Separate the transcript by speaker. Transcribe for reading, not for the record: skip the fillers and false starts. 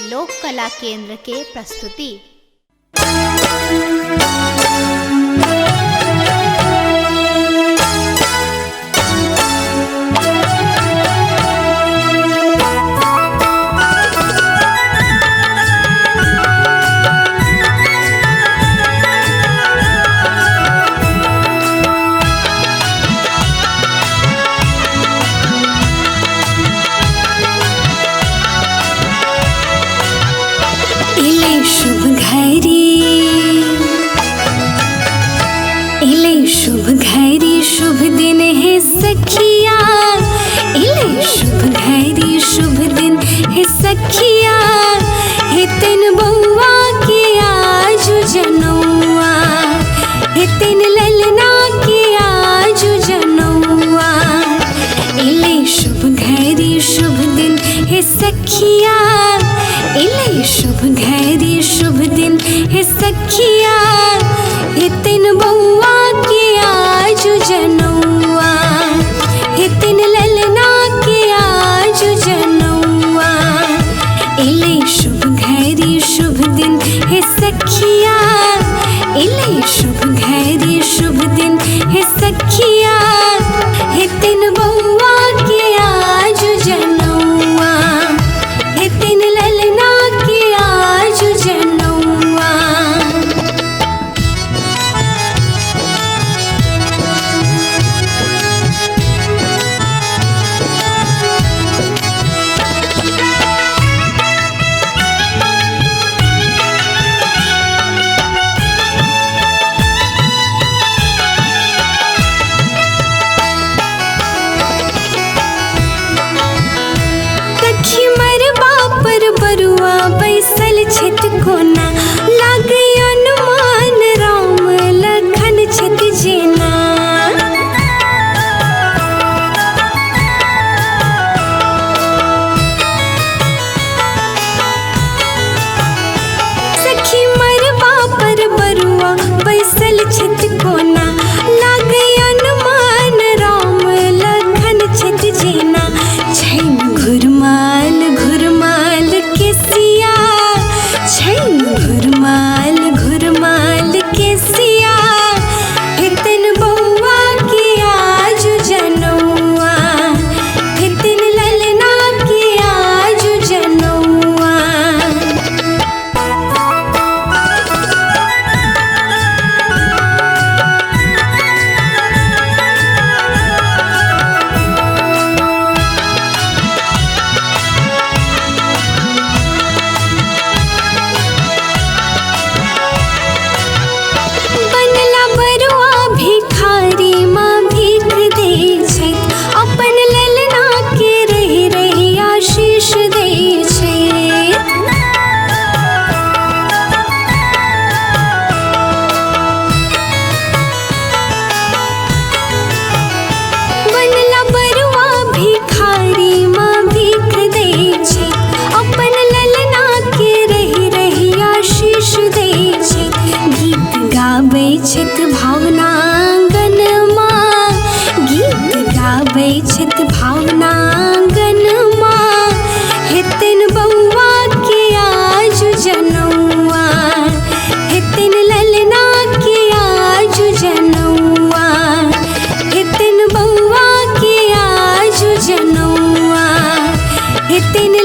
Speaker 1: लोक कला केंद्र के प्रस्तुति।
Speaker 2: शुभ घड़ी शुभ दिन है सखिया, इले शुभ घड़ी शुभ दिन है सखिया, हे तिन बउआ के आजू जनौआ, हे तिन ललना के आजू जनौआ, इले शुभ घड़ी शुभ दिन है सखिया, इले शुभ घड़ी शुभ दिन है सखिया, हे तिन बउआ के आजू जनौआ, हे तिन ललना के आजू जनौआ, इले शुभ घड़ी शुभ दिन है सखिया, इले शुभ घड़ी शुभ दिन है सखिया, हे तिन बउआ के आजू जनौआ, हे तिन ललना के आजू जनौआ। बरुआ बैसल छित कोना, लागे अनुमान राम लखन छित जेना, सखी मरबा पर बरुआ बैसल छित कोना, लागे अनुमान राम लखन छित जेना, छैन घुरमाल घुरमाल के सिया, छैन घुरमाल घुरमाल के सिया, हे तिन बउआ के आजू जनौआ, हे तिन ललना के आजू जनौआ। छित भावनांगन माँ, गीत गाबै छित भावनांगन माँ, हे तिन बउआ के आजू जनौआ, हे तिन ललना के आजू जनौआ, हे तिन बउआ के आजू जनौआ, हे तिन